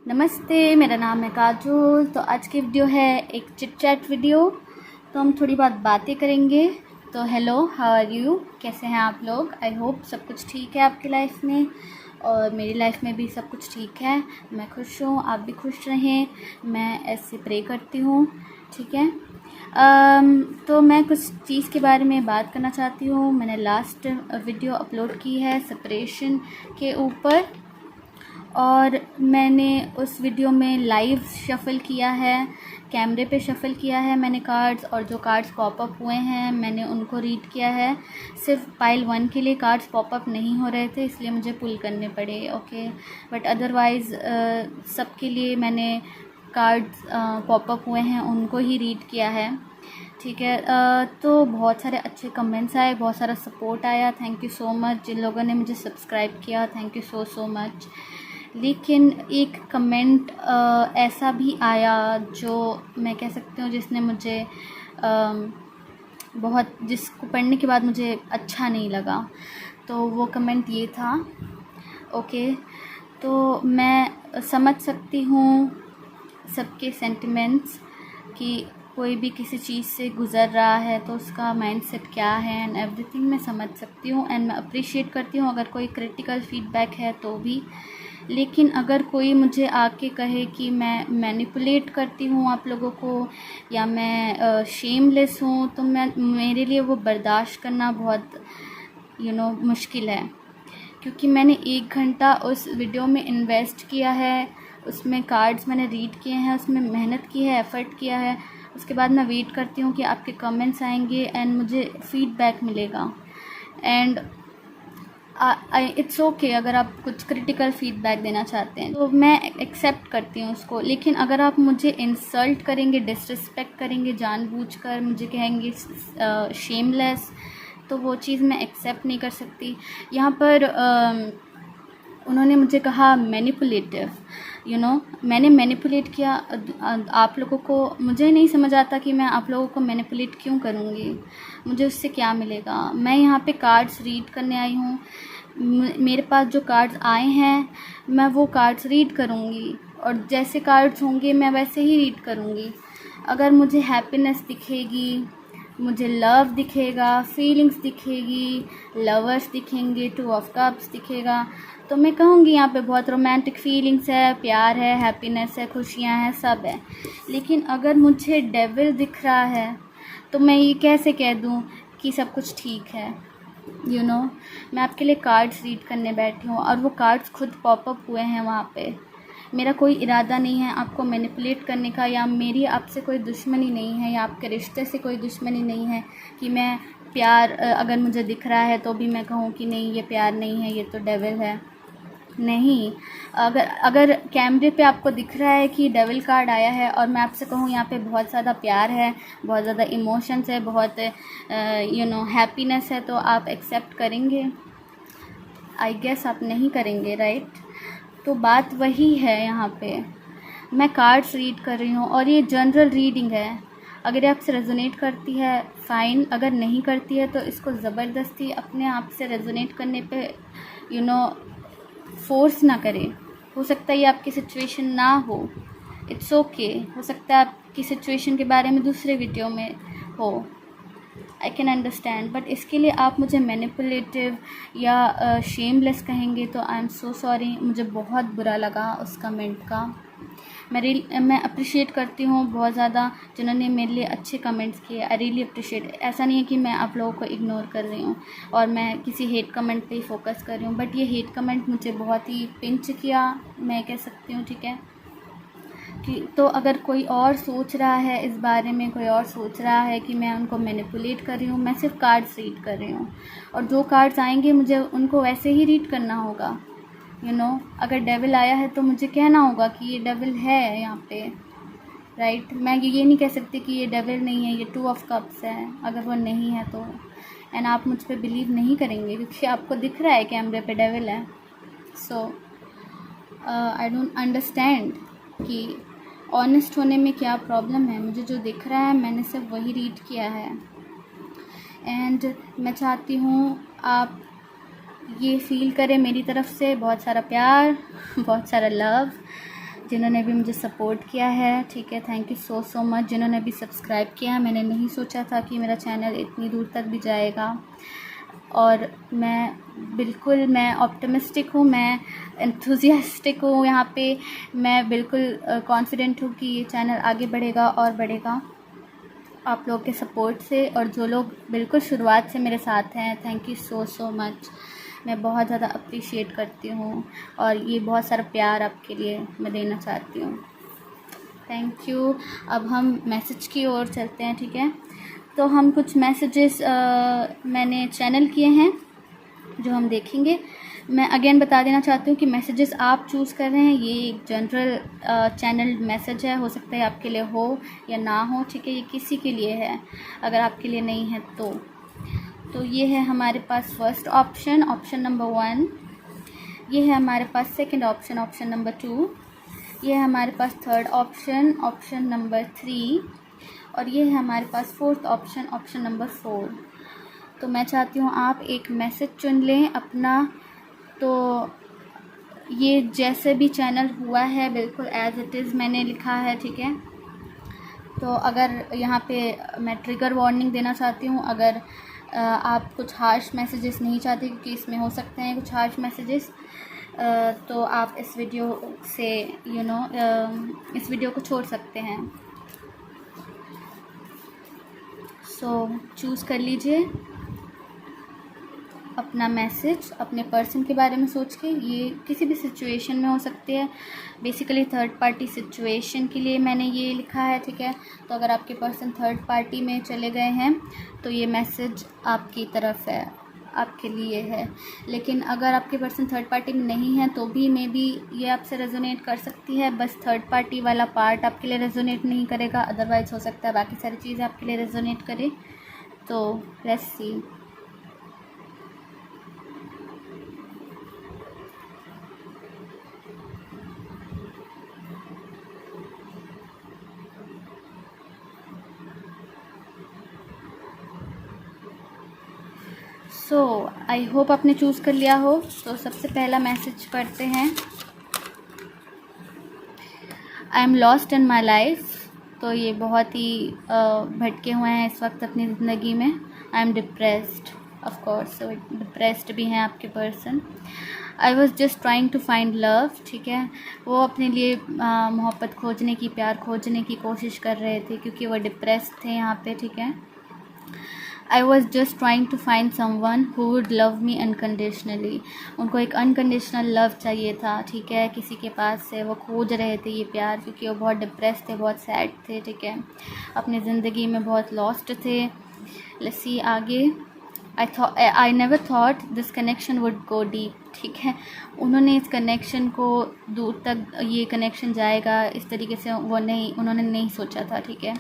नमस्ते, मेरा नाम है काजोल। तो आज की वीडियो है एक चिट चैट वीडियो। तो हम थोड़ी बहुत बातें करेंगे। तो हेलो, हाउ आर यू? कैसे हैं आप लोग? आई होप सब कुछ ठीक है आपकी लाइफ में, और मेरी लाइफ में भी सब कुछ ठीक है। मैं खुश हूँ, आप भी खुश रहें, मैं ऐसे प्रे करती हूँ। ठीक है। तो मैं कुछ चीज़ के बारे में बात करना चाहती हूँ। मैंने लास्ट वीडियो अपलोड की है सेपरेशन के ऊपर, और मैंने उस वीडियो में लाइव शफ़ल किया है, कैमरे पे शफ़ल किया है मैंने कार्ड्स, और जो कार्ड्स पॉपअप हुए हैं मैंने उनको रीड किया है। सिर्फ पाइल 1 के लिए कार्ड्स पॉपअप नहीं हो रहे थे, इसलिए मुझे पुल करने पड़े। ओके, बट अदरवाइज़ सबके लिए मैंने कार्ड्स पॉपअप हुए हैं उनको ही रीड किया है। ठीक है। तो बहुत सारे अच्छे कमेंट्स आए, बहुत सारा सपोर्ट आया। थैंक यू सो मच जिन लोगों ने मुझे सब्सक्राइब किया, थैंक यू सो मच। लेकिन एक कमेंट ऐसा भी आया जो मैं कह सकती हूँ जिसने मुझे बहुत, जिसको पढ़ने के बाद मुझे अच्छा नहीं लगा। तो वो कमेंट ये था। ओके, तो मैं समझ सकती हूँ सबके सेंटिमेंट्स कि कोई भी किसी चीज़ से गुज़र रहा है तो उसका माइंडसेट क्या है एंड एवरीथिंग मैं समझ सकती हूँ, एंड मैं अप्रिशिएट करती हूँ अगर कोई क्रिटिकल फीडबैक है तो भी। लेकिन अगर कोई मुझे आके कहे कि मैं मैनिपुलेट करती हूँ आप लोगों को, या मैं शेमलेस हूँ, तो मेरे लिए वो बर्दाश्त करना बहुत मुश्किल है। क्योंकि मैंने 1 घंटा उस वीडियो में इन्वेस्ट किया है, उसमें कार्ड्स मैंने रीड किए हैं, उसमें मेहनत की है, एफ़र्ट किया है। उसके बाद मैं वेट करती हूँ कि आपके कमेंट्स आएंगे एंड मुझे फ़ीडबैक मिलेगा। एंड इट्स ओके अगर आप कुछ क्रिटिकल फीडबैक देना चाहते हैं तो मैं एक्सेप्ट करती हूँ उसको। लेकिन अगर आप मुझे इंसल्ट करेंगे, डिसरिस्पेक्ट करेंगे, जानबूझकर मुझे कहेंगे शेमलेस, तो वो चीज़ मैं एक्सेप्ट नहीं कर सकती। यहाँ पर उन्होंने मुझे कहा मैनिपुलेटिव, मैंने मैनिपुलेट किया आप लोगों को। मुझे नहीं समझ आता कि मैं आप लोगों को मैनिपुलेट क्यों करूँगी, मुझे उससे क्या मिलेगा। मैं यहाँ पे कार्ड्स रीड करने आई हूँ, मेरे पास जो कार्ड्स आए हैं मैं वो कार्ड्स रीड करूँगी, और जैसे कार्ड्स होंगे मैं वैसे ही रीड करूँगी। अगर मुझे हैप्पीनेस दिखेगी, मुझे लव दिखेगा, फीलिंग्स दिखेगी, लवर्स दिखेंगे, 2 ऑफ कप्स दिखेगा, तो मैं कहूँगी यहाँ पे बहुत रोमांटिक फीलिंग्स है, प्यार है, हैप्पीनेस है, खुशियाँ हैं, सब है। लेकिन अगर मुझे डेविल दिख रहा है तो मैं ये कैसे कह दूँ कि सब कुछ ठीक है? मैं आपके लिए कार्ड्स रीड करने बैठी हूँ, और वो कार्ड्स खुद पॉपअप हुए हैं वहाँ पे। मेरा कोई इरादा नहीं है आपको मैनिपुलेट करने का, या मेरी आपसे कोई दुश्मनी नहीं है, या आपके रिश्ते से कोई दुश्मनी नहीं है कि मैं प्यार अगर मुझे दिख रहा है तो भी मैं कहूँ कि नहीं ये प्यार नहीं है, ये तो डेविल है। नहीं, अगर कैमरे पे आपको दिख रहा है कि डेविल कार्ड आया है, और मैं आपसे कहूँ यहाँ पे बहुत ज़्यादा प्यार है, बहुत ज़्यादा इमोशंस है, बहुत हैप्पीनेस है, तो आप एक्सेप्ट करेंगे? आई गेस आप नहीं करेंगे, राइट? तो बात वही है यहाँ पे। मैं कार्ड्स रीड कर रही हूँ और ये जनरल रीडिंग है। अगर ये आपसे रेजोनेट करती है फ़ाइन, अगर नहीं करती है तो इसको ज़बरदस्ती अपने आप से रेजोनेट करने पे फोर्स ना करें। हो सकता है ये आपकी सिचुएशन ना हो, इट्स ओके। हो सकता है आपकी सिचुएशन के बारे में दूसरे वीडियो में हो, आई कैन अंडरस्टैंड। बट इसके लिए आप मुझे मैनिपुलेटिव या शेमलेस कहेंगे तो आई एम सो सॉरी। मुझे बहुत बुरा लगा उस कमेंट का। मैं अप्रिशिएट करती हूँ बहुत ज़्यादा जिन्होंने मेरे लिए अच्छे कमेंट्स किए। I really appreciate. ऐसा नहीं है कि मैं आप लोगों को इग्नोर कर रही हूँ और मैं किसी हेट कमेंट पे ही फोकस कर रही हूँ, बट ये हेट कमेंट मुझे बहुत ही पिंच किया, मैं कह सकती हूँ। ठीक है कि तो अगर कोई और सोच रहा है इस बारे में, कोई और सोच रहा है कि मैं उनको मैनिपुलेट कर रही हूँ, मैं सिर्फ कार्ड्स रीड कर रही हूँ, और जो कार्ड्स आएंगे मुझे उनको वैसे ही रीड करना होगा। अगर डेविल आया है तो मुझे कहना होगा कि ये डेविल है यहाँ पे, राइट? मैं ये नहीं कह सकती कि ये डेविल नहीं है, ये 2 ऑफ कप्स है, अगर वो नहीं है तो। एंड आप मुझ पर बिलीव नहीं करेंगे क्योंकि आपको दिख रहा है कैमरे पे डेविल है। सो आई डोंट अंडरस्टैंड कि ऑनेस्ट होने में क्या प्रॉब्लम है। मुझे जो दिख रहा है मैंने सिर्फ वही रीड किया है, एंड मैं चाहती हूँ आप ये फ़ील करें मेरी तरफ से बहुत सारा प्यार, बहुत सारा लव, जिन्होंने भी मुझे सपोर्ट किया है, ठीक है, थैंक यू सो मच। जिन्होंने भी सब्सक्राइब किया, मैंने नहीं सोचा था कि मेरा चैनल इतनी दूर तक भी जाएगा, और मैं ऑप्टिमिस्टिक हूँ, मैं एंथुसियास्टिक हूँ यहाँ पे। मैं बिल्कुल कॉन्फिडेंट हूँ कि ये चैनल आगे बढ़ेगा और बढ़ेगा आप लोग के सपोर्ट से। और जो लोग बिल्कुल शुरुआत से मेरे साथ हैं, थैंक यू सो मच। मैं बहुत ज़्यादा अप्रिशिएट करती हूँ, और ये बहुत सारा प्यार आपके लिए मैं देना चाहती हूँ, थैंक यू। अब हम मैसेज की ओर चलते हैं, ठीक है। तो हम कुछ मैसेजेस मैंने चैनल किए हैं जो हम देखेंगे। मैं अगेन बता देना चाहती हूँ कि मैसेजेस आप चूज़ कर रहे हैं, ये एक जनरल चैनल मैसेज है, हो सकता है आपके लिए हो या ना हो, ठीक है, ये किसी के लिए है, अगर आपके लिए नहीं है तो ये है हमारे पास फर्स्ट ऑप्शन, ऑप्शन नंबर 1। ये है हमारे पास सेकंड ऑप्शन, ऑप्शन नंबर 2। ये है हमारे पास थर्ड ऑप्शन, ऑप्शन नंबर 3। और ये है हमारे पास फोर्थ ऑप्शन, ऑप्शन नंबर 4। तो मैं चाहती हूँ आप एक मैसेज चुन लें अपना। तो ये जैसे भी चैनल हुआ है बिल्कुल एज इट इज़ मैंने लिखा है, ठीक है। तो अगर यहाँ पे मैं ट्रिगर वार्निंग देना चाहती हूँ, अगर आप कुछ हार्श मैसेजेस नहीं चाहते, क्योंकि इसमें हो सकते हैं कुछ हार्श मैसेजेस, तो आप इस वीडियो से इस वीडियो को छोड़ सकते हैं। सो चूज़ कर लीजिए अपना मैसेज अपने पर्सन के बारे में सोच के। ये किसी भी सिचुएशन में हो सकती है, बेसिकली थर्ड पार्टी सिचुएशन के लिए मैंने ये लिखा है, ठीक है। तो अगर आपके पर्सन थर्ड पार्टी में चले गए हैं तो ये मैसेज आपकी तरफ है, आपके लिए है। लेकिन अगर आपके पर्सन थर्ड पार्टी में नहीं है तो भी मे बी ये आपसे रेजोनेट कर सकती है, बस थर्ड पार्टी वाला पार्ट आपके लिए रेजोनेट नहीं करेगा, अदरवाइज़ हो सकता है बाकी सारी चीज़ें आपके लिए रेजोनेट करे। तो let's see. So I hope आपने चूज़ कर लिया हो। तो सबसे पहला मैसेज पढ़ते हैं। I am lost in my life. तो ये बहुत ही भटके हुए हैं इस वक्त अपनी ज़िंदगी में। I am depressed, of course depressed भी हैं आपके person. I was just trying to find love, ठीक है। वो अपने लिए मोहब्बत खोजने की, प्यार खोजने की कोशिश कर रहे थे, क्योंकि वो डिप्रेस्ड थे यहाँ पे, ठीक है। I was just trying to find someone who would love me unconditionally. उनको एक अनकंडीशनल लव चाहिए था, ठीक है, किसी के पास से वो खोज रहे थे ये प्यार, क्योंकि वो बहुत डिप्रेस थे, बहुत सैड थे, ठीक है, अपनी ज़िंदगी में बहुत लॉस्ट थे। लेट्स सी आगे। I never thought this connection would go deep, ठीक है। उन्होंने इस कनेक्शन को दूर तक, ये कनेक्शन जाएगा इस तरीके से उन्होंने नहीं सोचा था, ठीक है,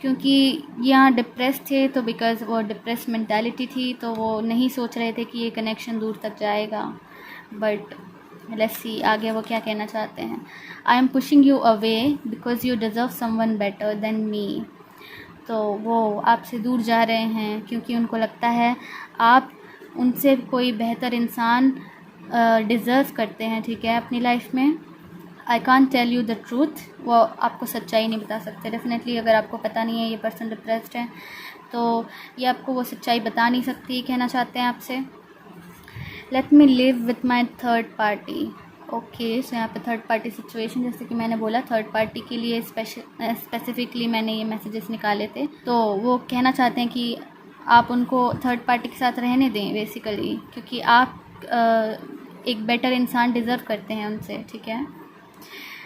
क्योंकि यहाँ डिप्रेस थे, तो बिकॉज़ वो डिप्रेस मेंटालिटी थी, तो वो नहीं सोच रहे थे कि ये कनेक्शन दूर तक जाएगा। बट लेट्स सी आगे वो क्या कहना चाहते हैं। I am pushing you away because you deserve someone better than me. तो वो आपसे दूर जा रहे हैं क्योंकि उनको लगता है आप उनसे कोई बेहतर इंसान डिज़र्व करते हैं, ठीक है, अपनी लाइफ में। I can't tell you the truth. वो आपको सच्चाई नहीं बता सकते। डेफिनेटली अगर आपको पता नहीं है ये पर्सन डिप्रेस्ड है, तो ये आपको वो सच्चाई बता नहीं सकती, कहना चाहते हैं आपसे। Let me live with my third party. Okay, so यहाँ पे थर्ड पार्टी सिचुएशन, जैसे कि मैंने बोला, थर्ड पार्टी के लिए स्पेसिफिकली मैंने ये मैसेजेस निकाले थे। तो वो कहना चाहते हैं कि आप उनको थर्ड पार्टी के साथ रहने दें बेसिकली, क्योंकि आप एक बेटर इंसान डिज़र्व करते हैं उनसे, ठीक है।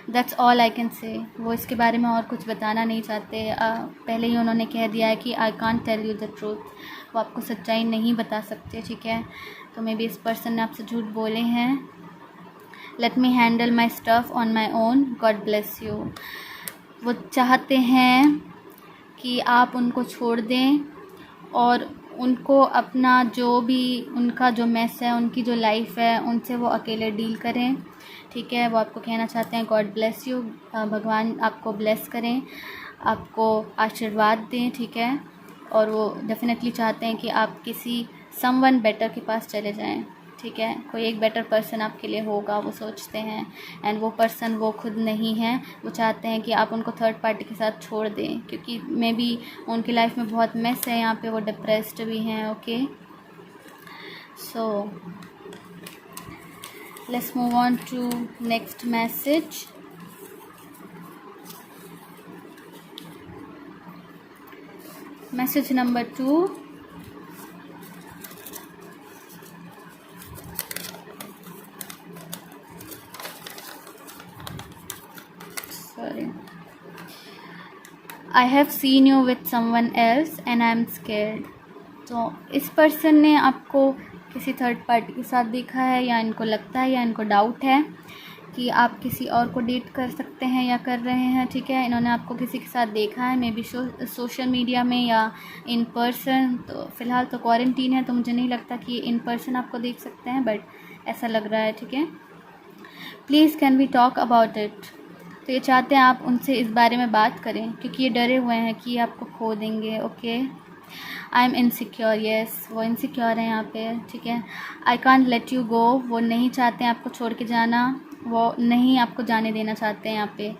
That's all I can say. वो इसके बारे में और कुछ बताना नहीं चाहते। पहले ही उन्होंने कह दिया है कि I can't tell you the truth. वो आपको सच्चाई नहीं बता सकते, ठीक है। तो मे बी इस पर्सन ने आपसे झूठ बोले हैं। Let me handle my stuff on my own, God bless you. वो चाहते हैं कि आप उनको छोड़ दें और उनको अपना जो भी उनका जो मेस है, उनकी जो लाइफ है, उनसे वो अकेले डील करें, ठीक है। वो आपको कहना चाहते हैं गॉड ब्लेस यू, भगवान आपको ब्लेस करें, आपको आशीर्वाद दें, ठीक है। और वो डेफिनेटली चाहते हैं कि आप किसी समवन बेटर के पास चले जाएं, ठीक है, कोई एक बेटर पर्सन आपके लिए होगा वो सोचते हैं, एंड वो पर्सन वो खुद नहीं है, वो चाहते हैं कि आप उनको थर्ड पार्टी के साथ छोड़ दें, क्योंकि मे बी उनकी लाइफ में बहुत मेस है यहाँ पे, वो डिप्रेस्ड भी हैं। Okay, so let's move on to next message. Message number 2, I have seen you with someone else and I am scared। तो इस पर्सन ने आपको किसी थर्ड पार्टी के साथ देखा है, या इनको लगता है या इनको डाउट है कि आप किसी और को डेट कर सकते हैं या कर रहे हैं। ठीक है, इन्होंने आपको किसी के साथ देखा है, मे बी सोशल मीडिया में या इन पर्सन। तो फ़िलहाल तो क्वारंटीन है, तो मुझे नहीं लगता कि इन पर्सन आपको देख सकते हैं, बट ऐसा लग रहा है। ठीक है, please can we talk about it. तो ये चाहते हैं आप उनसे इस बारे में बात करें, क्योंकि ये डरे हुए हैं कि आपको खो देंगे। Okay, I am insecure, yes वो इनसिक्योर हैं यहाँ पे। ठीक है, I can't let you go, वो नहीं चाहते हैं आपको छोड़ के जाना, वो नहीं आपको जाने देना चाहते हैं यहाँ पे।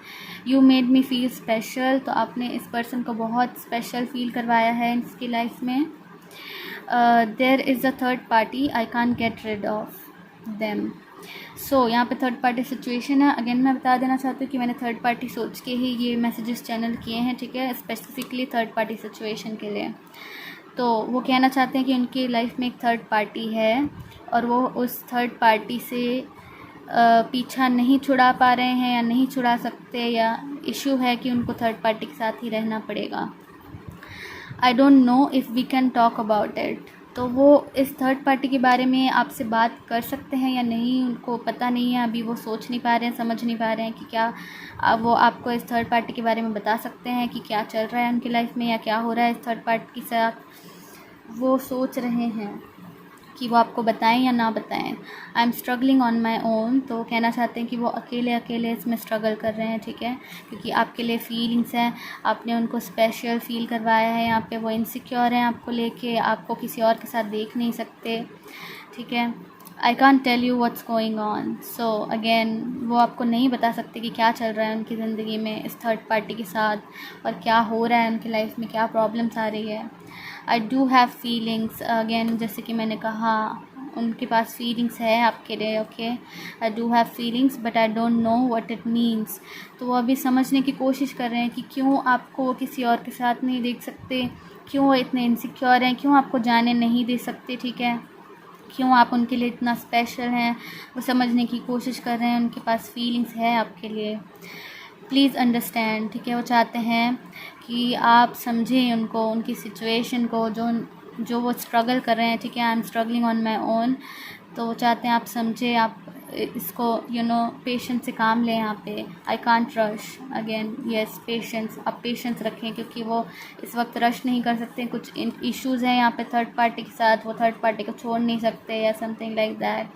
You made me feel special, तो आपने इस पर्सन को बहुत स्पेशल फील करवाया है इसकी लाइफ में। There is a third party, I can't get rid of them. So यहाँ पे थर्ड पार्टी सिचुएशन है। अगेन मैं बता देना चाहती हूँ कि मैंने थर्ड पार्टी सोच के ही ये मैसेजेस चैनल किए हैं। ठीक है, स्पेसिफिकली थर्ड पार्टी सिचुएशन के लिए। तो वो कहना चाहते हैं कि उनकी लाइफ में एक थर्ड पार्टी है, और वो उस थर्ड पार्टी से पीछा नहीं छुड़ा पा रहे हैं या नहीं छुड़ा सकते, या इशू है कि उनको थर्ड पार्टी के साथ ही रहना पड़ेगा। I don't know if we can talk about it. तो वो इस थर्ड पार्टी के बारे में आपसे बात कर सकते हैं या नहीं, उनको पता नहीं है, अभी वो सोच नहीं पा रहे हैं, समझ नहीं पा रहे हैं कि क्या वो आपको इस थर्ड पार्टी के बारे में बता सकते हैं कि क्या चल रहा है उनकी लाइफ में या क्या हो रहा है इस थर्ड पार्टी के साथ। वो सोच रहे हैं कि वो आपको बताएं या ना बताएं। I am struggling on my own, तो कहना चाहते हैं कि वो अकेले अकेले इसमें स्ट्रगल कर रहे हैं। ठीक है, क्योंकि आपके लिए फीलिंग्स हैं, आपने उनको स्पेशल फील करवाया है यहाँ पे। वो इनसिक्योर हैं आपको लेके, आपको किसी और के साथ देख नहीं सकते। ठीक है, I can't tell you what's going on. So again वो आपको नहीं बता सकते कि क्या चल रहा है उनकी ज़िंदगी में इस थर्ड पार्टी के साथ, और क्या हो रहा है उनकी लाइफ में, क्या प्रॉब्लम्स आ रही है। I do have feelings, again जैसे कि मैंने कहा उनके पास फीलिंग्स है आपके लिए। Okay, I do have feelings but I don't know what it means. तो वो अभी समझने की कोशिश कर रहे हैं कि क्यों आपको वो किसी और के साथ नहीं देख सकते, क्यों वो इतने इनसिक्योर हैं, क्यों आपको जाने नहीं दे सकते। ठीक है, क्यों आप उनके लिए इतना स्पेशल हैं, वो समझने की कोशिश कर रहे हैं। उनके पास फीलिंग्स है आपके लिए, प्लीज़ अंडरस्टैंड। ठीक है, वो चाहते हैं कि आप समझें उनको, उनकी सिचुएशन को, जो वो स्ट्रगल कर रहे हैं। ठीक है, I am struggling on my own, तो वो चाहते हैं आप समझें, आप इसको पेशेंस से काम लें यहाँ पे। I can't rush, again yes patience, आप पेशेंस रखें, क्योंकि वो इस वक्त रश नहीं कर सकते। कुछ इश्यूज़ हैं यहाँ पे थर्ड पार्टी के साथ, वो थर्ड पार्टी को छोड़ नहीं सकते या समथिंग लाइक दैट।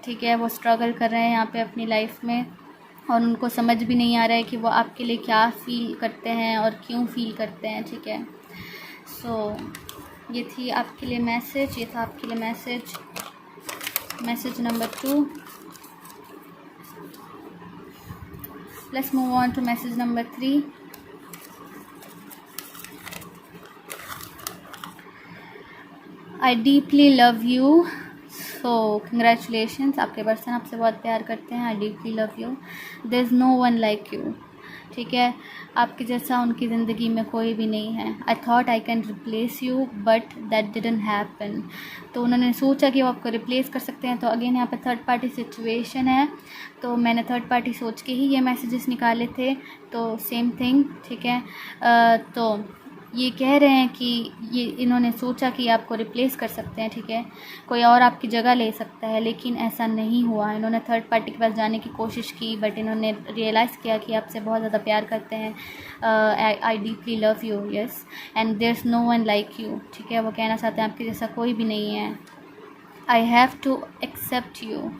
ठीक है, वो स्ट्रगल कर रहे हैं यहाँ पे अपनी लाइफ में, और उनको समझ भी नहीं आ रहा है कि वो आपके लिए क्या फ़ील करते हैं और क्यों फ़ील करते हैं। ठीक है, सो ये थी आपके लिए मैसेज, ये था आपके लिए message number 2। Let's move on to message number 3। I deeply love you, so congratulations, आपके पर्सन आपसे बहुत प्यार करते हैं। I deeply love you, there is no one like you. ठीक है, आपके जैसा उनकी ज़िंदगी में कोई भी नहीं है। I thought I can replace you but that didn't happen. तो उन्होंने सोचा कि वो आपको रिप्लेस कर सकते हैं। तो अगेन यहाँ पे थर्ड पार्टी सिचुएशन है, तो मैंने थर्ड पार्टी सोच के ही ये मैसेजेस निकाले थे, तो सेम थिंग। ठीक है, तो ये कह रहे हैं कि ये इन्होंने सोचा कि आपको रिप्लेस कर सकते हैं। ठीक है, कोई और आपकी जगह ले सकता है, लेकिन ऐसा नहीं हुआ। इन्होंने थर्ड पार्टी के पास जाने की कोशिश की, बट इन्होंने रियलाइज़ किया कि आपसे बहुत ज़्यादा प्यार करते हैं। I deeply love you, yes, and there is no one like you. ठीक है, वो कहना चाहते हैं आपके जैसा कोई भी नहीं है। I have to accept you,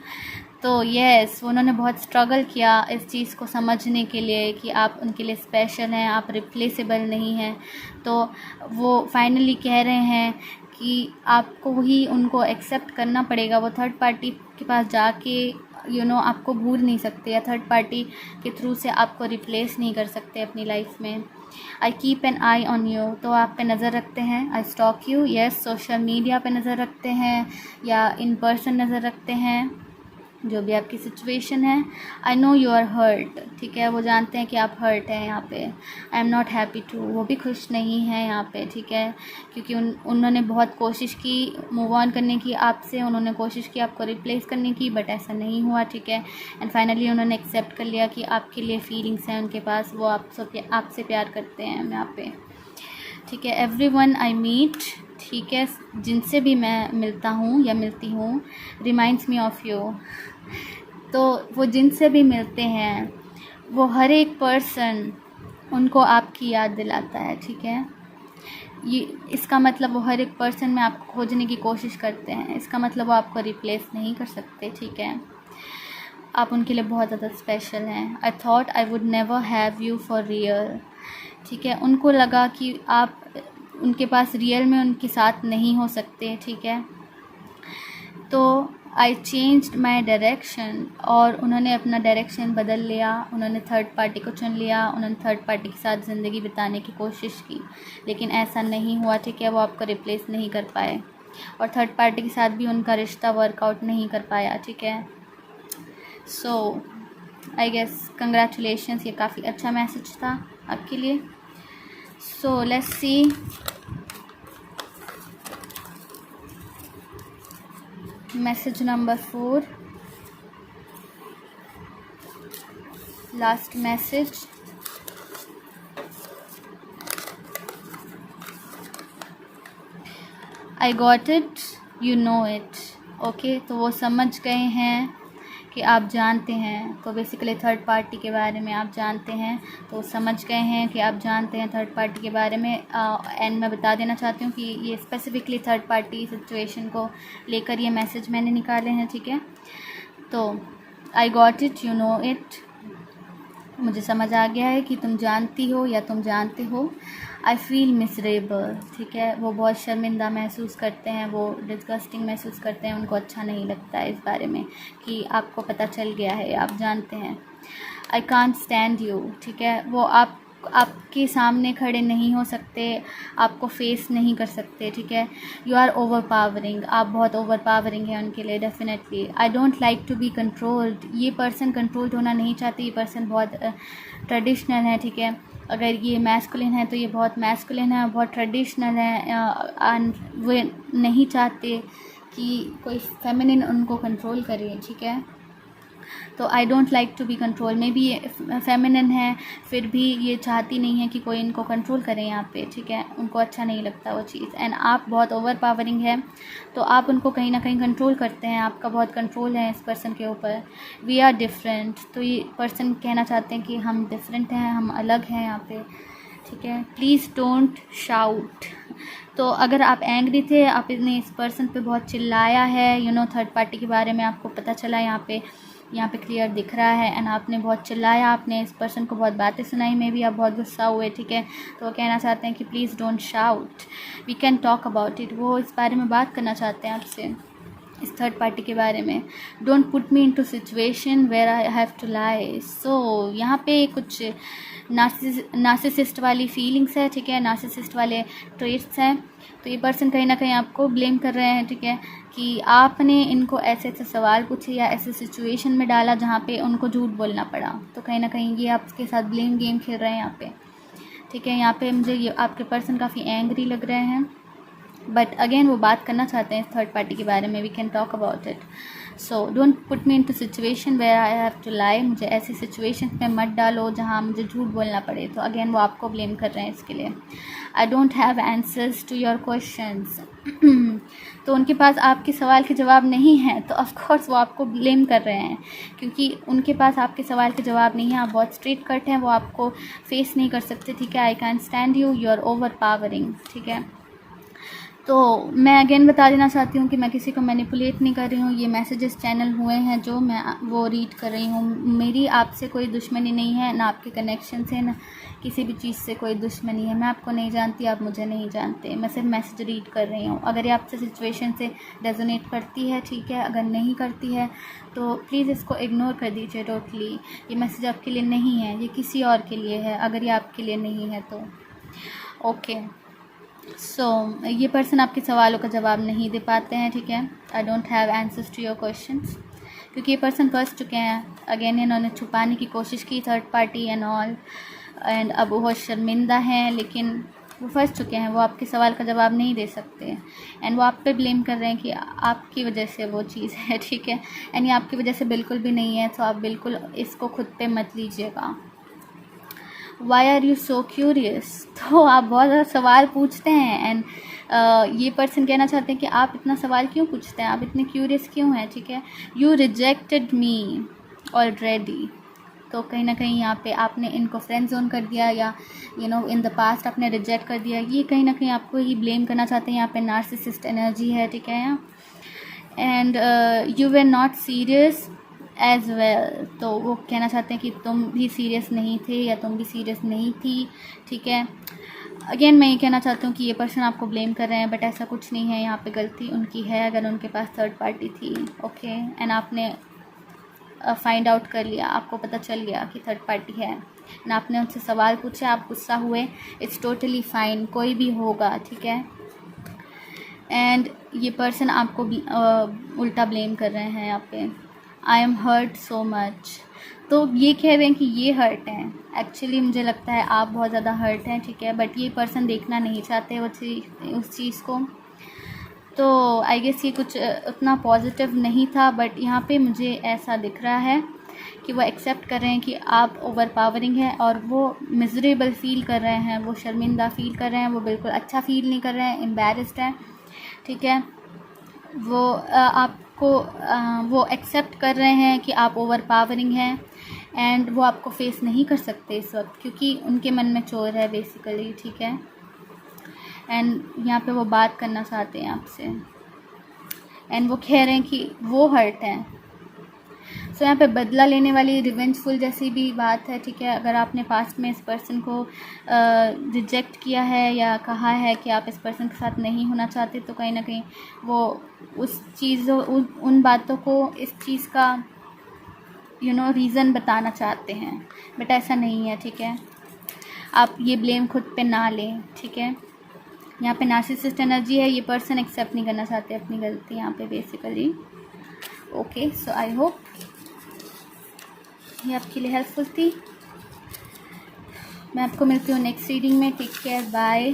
तो यस उन्होंने बहुत स्ट्रगल किया इस चीज़ को समझने के लिए कि आप उनके लिए स्पेशल हैं, आप रिप्लेसेबल नहीं हैं। तो वो फाइनली कह रहे हैं कि आपको ही उनको एक्सेप्ट करना पड़ेगा। वो थर्ड पार्टी के पास जाके आपको भूल नहीं सकते, या थर्ड पार्टी के थ्रू से आपको रिप्लेस नहीं कर सकते अपनी लाइफ में। I keep an eye on you, तो आप पे नज़र रखते हैं। I stalk you, yes, social media पे नज़र रखते हैं या इन पर्सन नज़र रखते हैं, जो भी आपकी सिचुएशन है। I know you are hurt, ठीक है, वो जानते हैं कि आप हर्ट हैं यहाँ पे। I am not happy to, वो भी खुश नहीं है यहाँ पे, ठीक है, क्योंकि उन्होंने बहुत कोशिश की मूव ऑन करने की आपसे, उन्होंने कोशिश की आपको रिप्लेस करने की, बट ऐसा नहीं हुआ, ठीक है। एंड फाइनली उन्होंने एक्सेप्ट कर लिया कि आपके लिए फीलिंग्स हैं उनके पास, वो आपसे प्यार करते हैं यहाँ पे, ठीक है। एवरीवन आई मीट, ठीक है, जिनसे भी मैं मिलता हूँ या मिलती हूँ, रिमाइंड्स मी ऑफ़ यू। तो वो जिनसे भी मिलते हैं वो हर एक पर्सन उनको आपकी याद दिलाता है, ठीक है। ये इसका मतलब वो हर एक पर्सन में आपको खोजने की कोशिश करते हैं, इसका मतलब वो आपको रिप्लेस नहीं कर सकते, ठीक है। आप उनके लिए बहुत ज़्यादा स्पेशल हैं। I thought I would never have you for real, ठीक है। उनको लगा कि आप उनके पास रियल में उनके साथ नहीं हो सकते, ठीक है। तो आई चेंज्ड माई डायरेक्शन, और उन्होंने अपना डायरेक्शन बदल लिया, उन्होंने थर्ड पार्टी को चुन लिया, उन्होंने थर्ड पार्टी के साथ ज़िंदगी बिताने की कोशिश की, लेकिन ऐसा नहीं हुआ, ठीक है। वो आपको रिप्लेस नहीं कर पाए, और थर्ड पार्टी के साथ भी उनका रिश्ता वर्कआउट नहीं कर पाया, ठीक है। सो आई गेस कंग्रेचुलेशंस, ये काफ़ी अच्छा मैसेज था आपके लिए। So let's see message number 4, last message. I got it, you know it, okay. तो वो समझ गए हैं कि आप जानते हैं, तो बेसिकली थर्ड पार्टी के बारे में आप जानते हैं, तो समझ गए हैं कि आप जानते हैं थर्ड पार्टी के बारे में। एंड मैं बता देना चाहती हूँ कि ये स्पेसिफिकली थर्ड पार्टी सिचुएशन को लेकर ये मैसेज मैंने निकाले हैं, ठीक है। तो I got it, you know it, मुझे समझ आ गया है कि तुम जानती हो या तुम जानते हो। आई फील मिसरेबल, ठीक है, वो बहुत शर्मिंदा महसूस करते हैं, वो डिस्गस्टिंग महसूस करते हैं, उनको अच्छा नहीं लगता है इस बारे में कि आपको पता चल गया है, आप जानते हैं। आई कांट स्टैंड यू, ठीक है, वो आपके सामने खड़े नहीं हो सकते, आपको फेस नहीं कर सकते, ठीक है। यू आर ओवर पावरिंग, आप बहुत ओवर पावरिंग हैं उनके लिए, definitely. I don't like to be controlled, ये पर्सन कंट्रोल्ड होना नहीं चाहते, ये पर्सन बहुत ट्रेडिशनल है, ठीक है। अगर ये मैस्कुलिन है तो ये बहुत मैस्कुलिन है, बहुत ट्रेडिशनल है, वो नहीं चाहते कि कोई फेमिनिन उनको कंट्रोल करे, ठीक है। तो I don't like to be control, maybe ये फेमिनिन है, फिर भी ये चाहती नहीं है कि कोई इनको कंट्रोल करे यहाँ पे, ठीक है, उनको अच्छा नहीं लगता वो चीज़। एंड आप बहुत ओवर पावरिंग है, तो आप उनको कहीं ना कहीं कंट्रोल करते हैं, आपका बहुत कंट्रोल है इस पर्सन के ऊपर। वी आर डिफरेंट, तो ये पर्सन कहना चाहते हैं कि हम डिफरेंट हैं, हम अलग हैं यहाँ पे, ठीक है। प्लीज़ डोंट शाउट, तो अगर आप एंग्री थे, आपने इस पर्सन पे बहुत चिल्लाया है, थर्ड पार्टी के बारे में आपको पता चला यहाँ पे क्लियर दिख रहा है, एंड आपने बहुत चिल्लाया, आपने इस पर्सन को बहुत बातें सुनाई, में भी आप बहुत गुस्सा हुए, ठीक है। तो वो कहना चाहते हैं कि please don't shout, we can talk about it, वो इस बारे में बात करना चाहते हैं आपसे, इस थर्ड पार्टी के बारे में। Don't put me into situation where I have to lie. So यहाँ पे कुछ नार्सिसिस्ट वाली फीलिंग्स है, ठीक है, नार्सिसिस्ट वाले ट्रेट्स हैं। तो ये पर्सन कहीं ना कहीं आपको ब्लेम कर रहे हैं, ठीक है, कि आपने इनको ऐसे ऐसे सवाल पूछे या ऐसे सिचुएशन में डाला जहाँ पे उनको झूठ बोलना पड़ा। तो कहीं ना कहीं ये आपके साथ ब्लेम गेम खेल रहे हैं यहाँ पे, ठीक है। यहाँ पे मुझे ये आपके पर्सन काफ़ी एंग्री लग रहे हैं, बट अगेन वो बात करना चाहते हैं इस थर्ड पार्टी के बारे में, we can talk about it. So don't put me into situation where I have to lie, मुझे ऐसी सिचुएशन में मत डालो जहाँ मुझे झूठ बोलना पड़े। तो अगेन वो आपको ब्लेम कर रहे हैं इसके लिए। I don't have answers to your questions, तो उनके पास आपके सवाल के जवाब नहीं हैं, तो ऑफकोर्स वो आपको ब्लेम कर रहे हैं, क्योंकि उनके पास आपके सवाल के जवाब नहीं है, आप बहुत स्ट्रेट कट हैं, वो आपको फेस नहीं कर सकते, ठीक है। I can stand you, you are overpowering, ठीक है। तो मैं अगेन बता देना चाहती हूँ कि मैं किसी को मैनिपुलेट नहीं कर रही हूँ। ये मैसेजेस चैनल हुए हैं जो मैं वो रीड कर रही हूँ। मेरी आपसे कोई दुश्मनी नहीं है, ना आपके कनेक्शन से, ना किसी भी चीज़ से कोई दुश्मनी है। मैं आपको नहीं जानती, आप मुझे नहीं जानते। मैं सिर्फ मैसेज रीड कर रही हूँ। अगर ये आपसे सिचुएशन से रेजोनेट करती है ठीक है, अगर नहीं करती है तो प्लीज़ इसको इग्नोर कर दीजिए टोटली। ये मैसेज आपके लिए नहीं है, ये किसी और के लिए है, अगर ये आपके लिए नहीं है तो ओके। सो ये पर्सन आपके सवालों का जवाब नहीं दे पाते हैं ठीक है। I don't have answers to your questions, क्योंकि ये पर्सन फंस चुके हैं। अगेन इन्होंने छुपाने की कोशिश की third party and all, and अब वो शर्मिंदा हैं, लेकिन वो फंस चुके हैं। वो आपके सवाल का जवाब नहीं दे सकते एंड वो आप पे ब्लेम कर रहे हैं कि आपकी वजह से वो चीज़ है ठीक है। एंड ये आपकी वजह से बिल्कुल भी नहीं है, तो आप बिल्कुल इसको खुद पे मत लीजिएगा। Why are you so curious, तो आप बहुत ज़्यादा सवाल पूछते हैं एंड ये पर्सन कहना चाहते हैं कि आप इतना सवाल क्यों पूछते हैं, आप इतने क्यूरियस क्यों हैं ठीक है। यू रिजेक्टेड मी ऑलरेडी, तो कहीं ना कहीं यहाँ पे आपने इनको फ्रेंड जोन कर दिया या इन द पास्ट आपने रिजेक्ट कर दिया। ये कहीं ना कहीं आपको ही ब्लेम करना चाहते हैं। यहाँ पे नार्सिसिस्ट एनर्जी है ठीक है यहाँ। And you were not serious as well, तो वो कहना चाहते हैं कि तुम भी सीरियस नहीं थे या तुम भी सीरियस नहीं थी ठीक है। अगेन मैं ये कहना चाहती हूँ कि ये पर्सन आपको ब्लेम कर रहे हैं, बट ऐसा कुछ नहीं है। यहाँ पे गलती उनकी है अगर उनके पास थर्ड पार्टी थी ओके, एंड आपने फाइंड आउट कर लिया, आपको पता चल गया कि थर्ड पार्टी है एंड आपने उनसे सवाल पूछे, आप गुस्सा हुए, इट्स टोटली फाइन, कोई भी होगा ठीक है। एंड ये पर्सन आपको भी उल्टा ब्लेम कर रहे हैं यहाँ पे। I am hurt so much, तो ये कह रहे हैं कि ये हर्ट हैं। एक्चुअली मुझे लगता है आप बहुत ज़्यादा हर्ट हैं ठीक है, बट ये पर्सन देखना नहीं चाहते उस चीज़ को। तो आई गेस ये कुछ उतना पॉजिटिव नहीं था, बट यहाँ पे मुझे ऐसा दिख रहा है कि वो एक्सेप्ट कर रहे हैं कि आप ओवर पावरिंग हैं और वो मिजरेबल फील कर रहे हैं, वो शर्मिंदा फील कर रहे हैं, वो बिल्कुल अच्छा फील नहीं कर रहे हैं, एम्बैरेस्ड हैं ठीक है। वो आपको वो एक्सेप्ट कर रहे हैं कि आप ओवर पावरिंग हैं एंड वो आपको फेस नहीं कर सकते इस वक्त, क्योंकि उनके मन में चोर है बेसिकली ठीक है। एंड यहाँ पे वो बात करना चाहते हैं आपसे एंड वो कह रहे हैं कि वो हर्ट हैं। सो यहाँ पे बदला लेने वाली रिवेंजफुल जैसी भी बात है ठीक है। अगर आपने पास्ट में इस पर्सन को रिजेक्ट किया है या कहा है कि आप इस पर्सन के साथ नहीं होना चाहते, तो कहीं ना कहीं वो उस चीज़ों उन बातों को इस चीज़ का रीज़न बताना चाहते हैं, बट ऐसा नहीं है ठीक है। आप ये ब्लेम खुद पे ना लें ठीक है। यहाँ पे नार्सिसिस्ट एनर्जी है, ये पर्सन एक्सेप्ट नहीं करना चाहते अपनी गलती यहाँ पे basically okay. So I hope ये आपके लिए हेल्पफुल थी। मैं आपको मिलती हूँ नेक्स्ट रीडिंग में। Take care, bye.